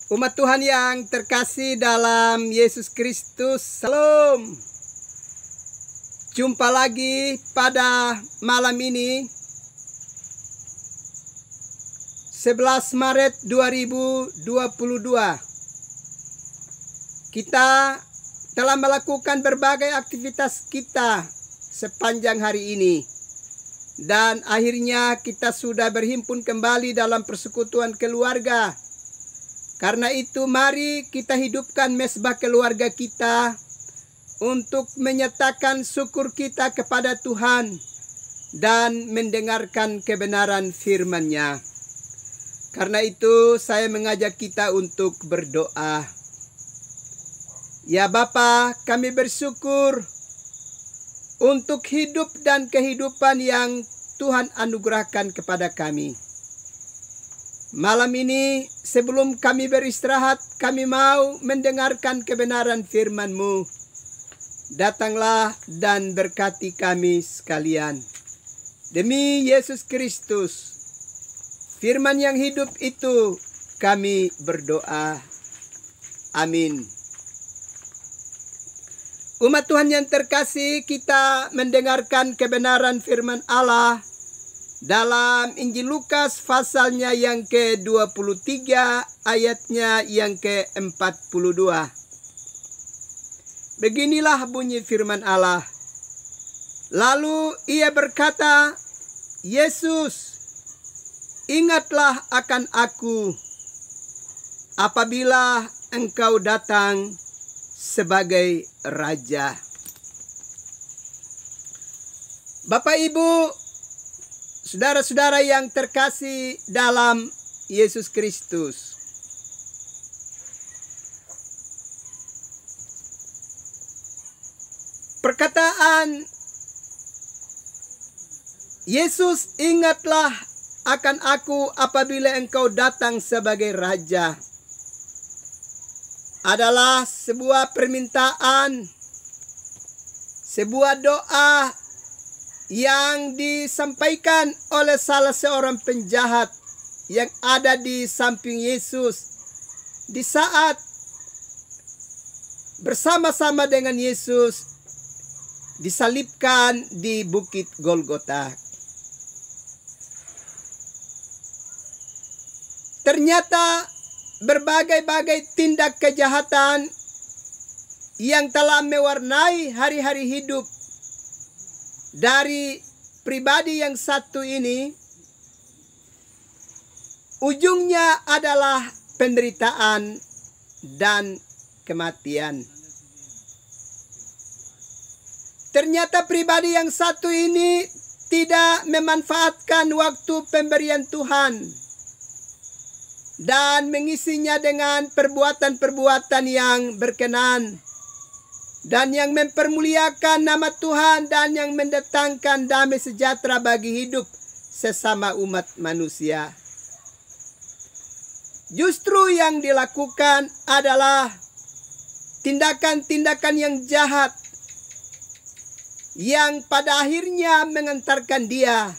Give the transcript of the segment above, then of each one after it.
Umat Tuhan yang terkasih dalam Yesus Kristus, Salam. Jumpa lagi pada malam ini 11 Maret 2022. Kita telah melakukan berbagai aktivitas kita sepanjang hari ini. Dan akhirnya kita sudah berhimpun kembali dalam persekutuan keluarga. Karena itu mari kita hidupkan mezbah keluarga kita untuk menyatakan syukur kita kepada Tuhan dan mendengarkan kebenaran firman-Nya. Karena itu saya mengajak kita untuk berdoa. Ya Bapa, kami bersyukur untuk hidup dan kehidupan yang Tuhan anugerahkan kepada kami. Malam ini sebelum kami beristirahat, kami mau mendengarkan kebenaran firman-Mu. Datanglah dan berkati kami sekalian. Demi Yesus Kristus, firman yang hidup itu kami berdoa. Amin. Umat Tuhan yang terkasih, kita mendengarkan kebenaran firman Allah dalam Injil Lukas pasalnya yang ke-23 ayatnya yang ke-42. Beginilah bunyi firman Allah. Lalu ia berkata, Yesus, ingatlah akan aku apabila engkau datang sebagai Raja. Bapak Ibu, saudara-saudara yang terkasih dalam Yesus Kristus. Perkataan Yesus, ingatlah akan aku apabila engkau datang sebagai Raja adalah sebuah permintaan, sebuah doa yang disampaikan oleh salah seorang penjahat yang ada di samping Yesus di saat bersama-sama dengan Yesus disalibkan di Bukit Golgota. Ternyata berbagai-bagai tindak kejahatan yang telah mewarnai hari-hari hidup dari pribadi yang satu ini, ujungnya adalah penderitaan dan kematian. Ternyata pribadi yang satu ini tidak memanfaatkan waktu pemberian Tuhan dan mengisinya dengan perbuatan-perbuatan yang berkenan dan yang mempermuliakan nama Tuhan dan yang mendatangkan damai sejahtera bagi hidup sesama umat manusia. Justru yang dilakukan adalah tindakan-tindakan yang jahat yang pada akhirnya mengantarkan dia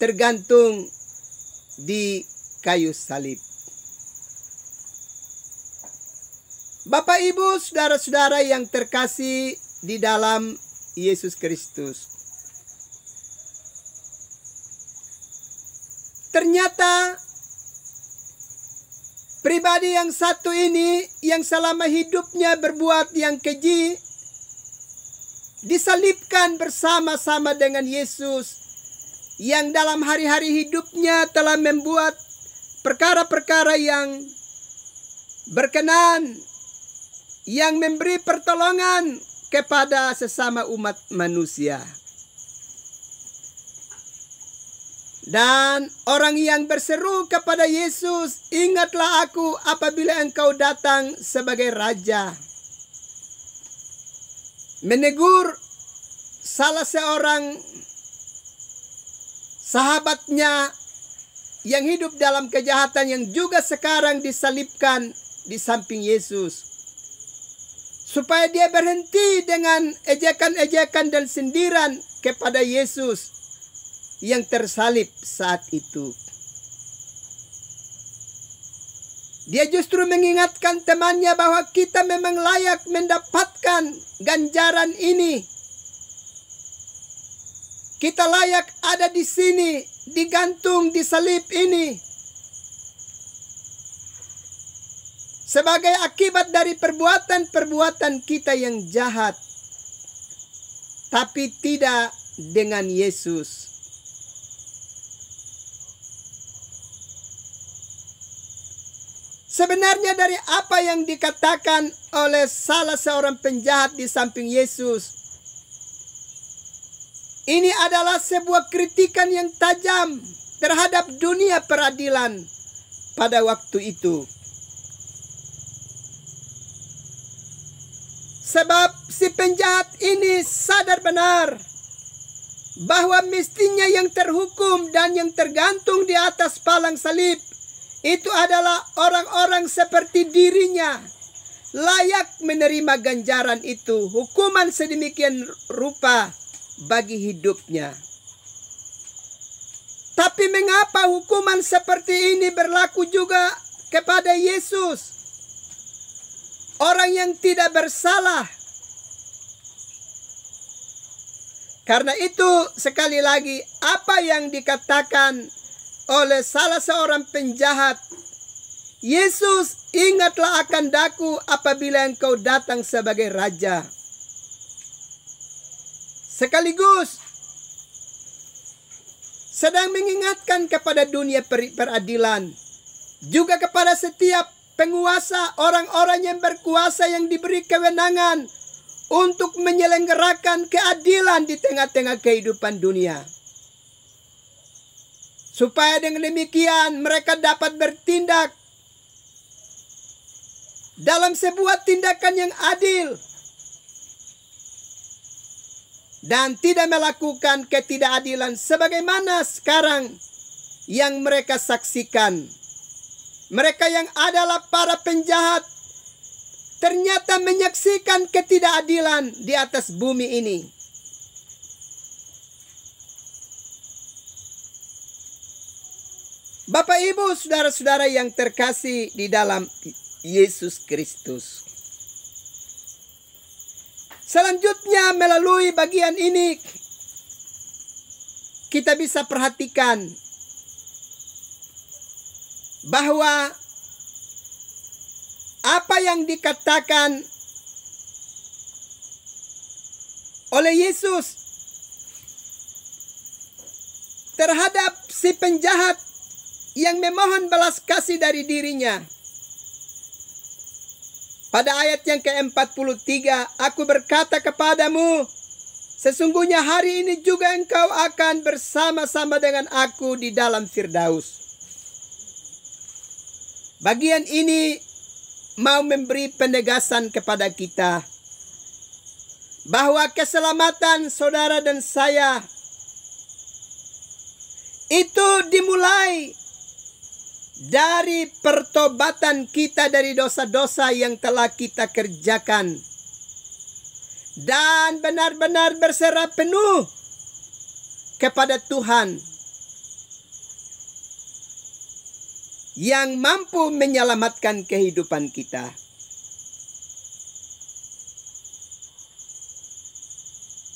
tergantung di kayu salib. Bapak, Ibu, saudara-saudara yang terkasih di dalam Yesus Kristus. Ternyata pribadi yang satu ini yang selama hidupnya berbuat yang keji disalibkan bersama-sama dengan Yesus yang dalam hari-hari hidupnya telah membuat perkara-perkara yang berkenan, yang memberi pertolongan kepada sesama umat manusia. Dan orang yang berseru kepada Yesus, ingatlah aku apabila engkau datang sebagai Raja, menegur salah seorang sahabatnya yang hidup dalam kejahatan yang juga sekarang disalibkan di samping Yesus, supaya dia berhenti dengan ejekan-ejekan dan sindiran kepada Yesus yang tersalib saat itu. Dia justru mengingatkan temannya bahwa kita memang layak mendapatkan ganjaran ini. Kita layak ada di sini, digantung di salib ini. Sebagai akibat dari perbuatan-perbuatan kita yang jahat. Tapi tidak dengan Yesus. Sebenarnya dari apa yang dikatakan oleh salah seorang penjahat di samping Yesus, ini adalah sebuah kritikan yang tajam terhadap dunia peradilan pada waktu itu. Sebab si penjahat ini sadar benar bahwa mestinya yang terhukum dan yang tergantung di atas palang salib itu adalah orang-orang seperti dirinya, layak menerima ganjaran itu, hukuman sedemikian rupa bagi hidupnya. Tapi mengapa hukuman seperti ini berlaku juga kepada Yesus, orang yang tidak bersalah? Karena itu sekali lagi apa yang dikatakan oleh salah seorang penjahat, Yesus, ingatlah akan daku apabila engkau datang sebagai raja. Sekaligus sedang mengingatkan kepada dunia peradilan, juga kepada setiap penguasa, orang-orang yang berkuasa yang diberi kewenangan untuk menyelenggarakan keadilan di tengah-tengah kehidupan dunia. Supaya dengan demikian mereka dapat bertindak dalam sebuah tindakan yang adil dan tidak melakukan ketidakadilan sebagaimana sekarang yang mereka saksikan. Mereka yang adalah para penjahat ternyata menyaksikan ketidakadilan di atas bumi ini. Bapak, Ibu, saudara-saudara yang terkasih di dalam Yesus Kristus. Selanjutnya melalui bagian ini kita bisa perhatikan bahwa apa yang dikatakan oleh Yesus terhadap si penjahat yang memohon belas kasih dari dirinya. Pada ayat yang ke-43, aku berkata kepadamu, sesungguhnya hari ini juga engkau akan bersama-sama dengan aku di dalam Firdaus. Bagian ini mau memberi penegasan kepada kita bahwa keselamatan saudara dan saya itu dimulai dari pertobatan kita dari dosa-dosa yang telah kita kerjakan dan benar-benar berserah penuh kepada Tuhan yang mampu menyelamatkan kehidupan kita.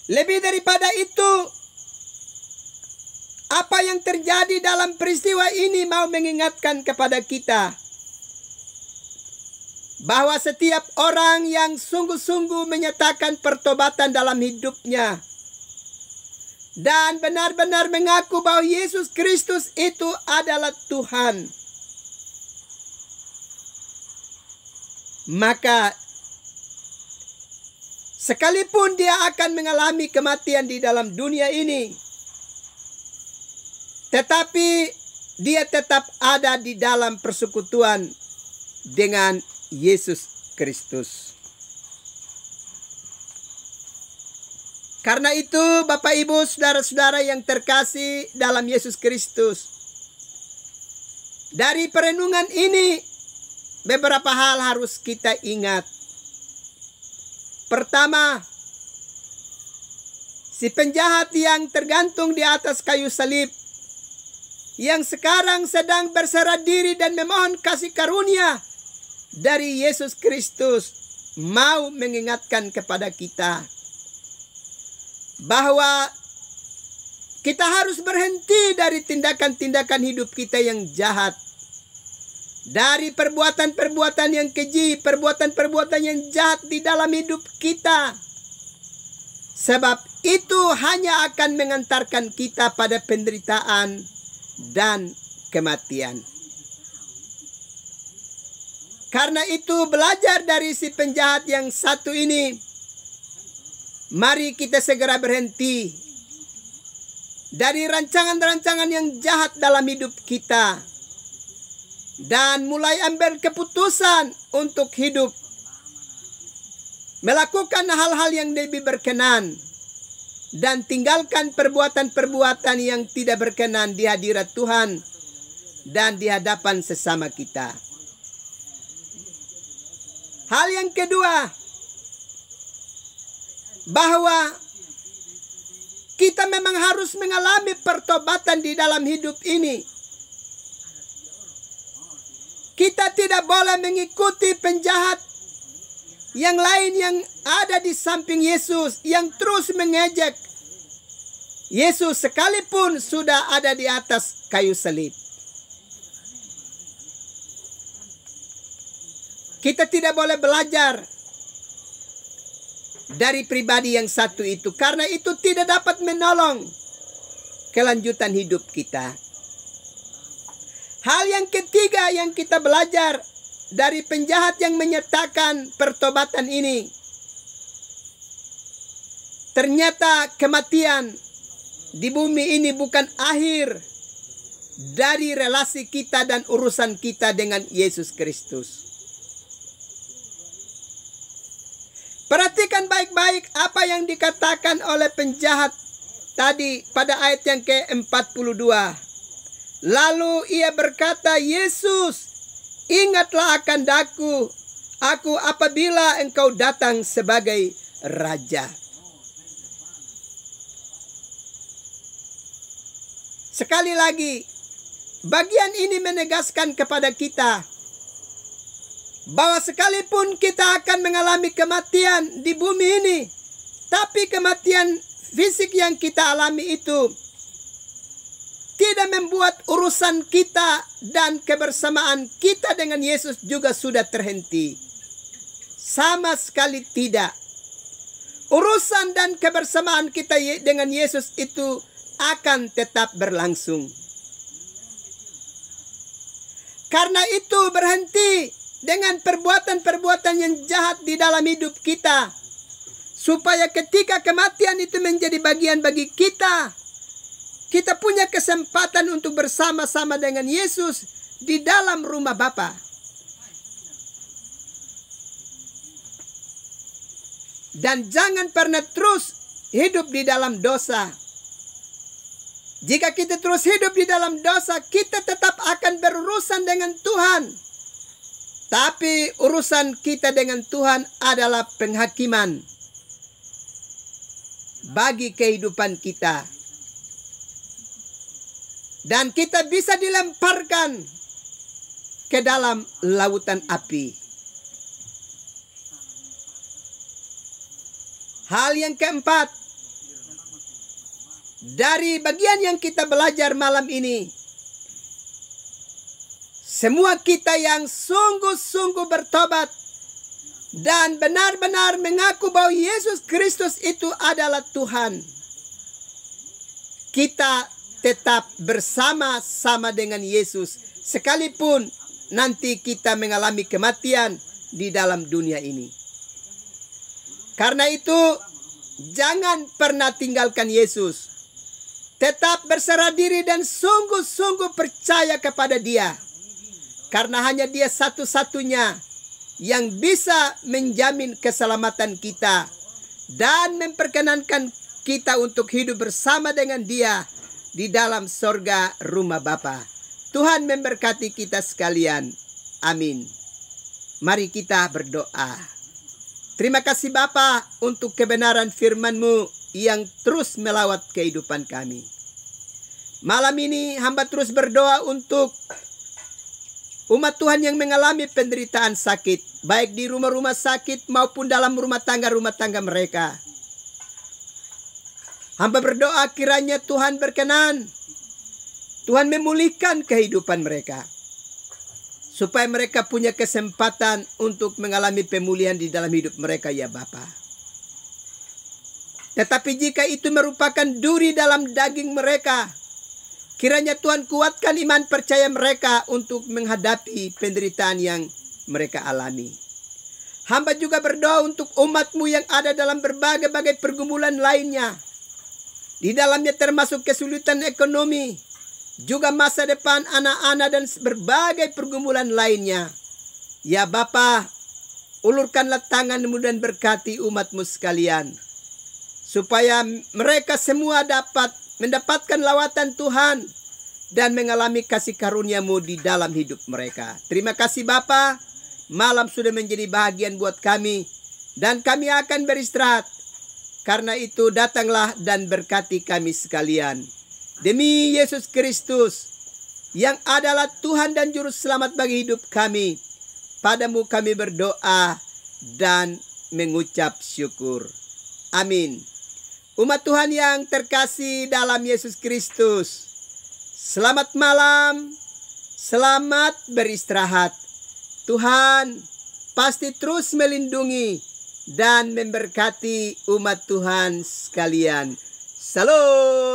Lebih daripada itu, apa yang terjadi dalam peristiwa ini mau mengingatkan kepada kita bahwa setiap orang yang sungguh-sungguh menyatakan pertobatan dalam hidupnya dan benar-benar mengaku bahwa Yesus Kristus itu adalah Tuhan, maka sekalipun dia akan mengalami kematian di dalam dunia ini, tetapi dia tetap ada di dalam persekutuan dengan Yesus Kristus. Karena itu Bapak Ibu saudara-saudara yang terkasih dalam Yesus Kristus, dari perenungan ini beberapa hal harus kita ingat. Pertama, si penjahat yang tergantung di atas kayu salib, yang sekarang sedang berserah diri dan memohon kasih karunia dari Yesus Kristus, mau mengingatkan kepada kita bahwa kita harus berhenti dari tindakan-tindakan hidup kita yang jahat, dari perbuatan-perbuatan yang keji, perbuatan-perbuatan yang jahat di dalam hidup kita. Sebab itu hanya akan mengantarkan kita pada penderitaan dan kematian. Karena itu, belajar dari si penjahat yang satu ini, mari kita segera berhenti dari rancangan-rancangan yang jahat dalam hidup kita dan mulai ambil keputusan untuk hidup melakukan hal-hal yang lebih berkenan dan tinggalkan perbuatan-perbuatan yang tidak berkenan di hadirat Tuhan dan di hadapan sesama kita. Hal yang kedua, bahwa kita memang harus mengalami pertobatan di dalam hidup ini. Kita tidak boleh mengikuti penjahat yang lain yang ada di samping Yesus, yang terus mengejek Yesus sekalipun sudah ada di atas kayu salib. Kita tidak boleh belajar dari pribadi yang satu itu, karena itu tidak dapat menolong kelanjutan hidup kita. Hal yang ketiga yang kita belajar dari penjahat yang menyatakan pertobatan ini, ternyata kematian di bumi ini bukan akhir dari relasi kita dan urusan kita dengan Yesus Kristus. Perhatikan baik-baik apa yang dikatakan oleh penjahat tadi pada ayat yang ke-42. Lalu ia berkata, Yesus, ingatlah akan aku apabila engkau datang sebagai Raja. Sekali lagi, bagian ini menegaskan kepada kita bahwa sekalipun kita akan mengalami kematian di bumi ini, tapi kematian fisik yang kita alami itu tidak membuat urusan kita dan kebersamaan kita dengan Yesus juga sudah terhenti. Sama sekali tidak. Urusan dan kebersamaan kita dengan Yesus itu akan tetap berlangsung. Karena itu, berhenti dengan perbuatan-perbuatan yang jahat di dalam hidup kita, supaya ketika kematian itu menjadi bagian bagi kita, kita punya kesempatan untuk bersama-sama dengan Yesus di dalam rumah Bapa. Dan jangan pernah terus hidup di dalam dosa. Jika kita terus hidup di dalam dosa, kita tetap akan berurusan dengan Tuhan. Tapi urusan kita dengan Tuhan adalah penghakiman bagi kehidupan kita. Dan kita bisa dilemparkan ke dalam lautan api. Hal yang keempat, dari bagian yang kita belajar malam ini, semua kita yang sungguh-sungguh bertobat dan benar-benar mengaku bahwa Yesus Kristus itu adalah Tuhan, kita tetap bersama-sama dengan Yesus sekalipun nanti kita mengalami kematian di dalam dunia ini. Karena itu, jangan pernah tinggalkan Yesus. Tetap berserah diri dan sungguh-sungguh percaya kepada Dia. Karena hanya Dia satu-satunya yang bisa menjamin keselamatan kita dan memperkenankan kita untuk hidup bersama dengan Dia di dalam sorga rumah Bapa. Tuhan memberkati kita sekalian. Amin. Mari kita berdoa. Terima kasih Bapa untuk kebenaran firman-Mu yang terus melawat kehidupan kami. Malam ini hamba terus berdoa untuk umat Tuhan yang mengalami penderitaan sakit, baik di rumah-rumah sakit maupun dalam rumah tangga mereka. Hamba berdoa kiranya Tuhan berkenan, Tuhan memulihkan kehidupan mereka, supaya mereka punya kesempatan untuk mengalami pemulihan di dalam hidup mereka, ya Bapa. Tetapi jika itu merupakan duri dalam daging mereka, kiranya Tuhan kuatkan iman percaya mereka untuk menghadapi penderitaan yang mereka alami. Hamba juga berdoa untuk umat-Mu yang ada dalam berbagai-bagai pergumulan lainnya. Di dalamnya termasuk kesulitan ekonomi, juga masa depan anak-anak dan berbagai pergumulan lainnya. Ya Bapa, ulurkanlah tangan-Mu dan berkati umat-Mu sekalian, supaya mereka semua dapat mendapatkan lawatan Tuhan dan mengalami kasih karunia-Mu di dalam hidup mereka. Terima kasih Bapa, malam sudah menjadi bahagian buat kami, dan kami akan beristirahat. Karena itu datanglah dan berkati kami sekalian. Demi Yesus Kristus, yang adalah Tuhan dan Juru Selamat bagi hidup kami, Padamu kami berdoa dan mengucap syukur. Amin. Umat Tuhan yang terkasih dalam Yesus Kristus, selamat malam, selamat beristirahat. Tuhan pasti terus melindungi dan memberkati umat Tuhan sekalian. Salam.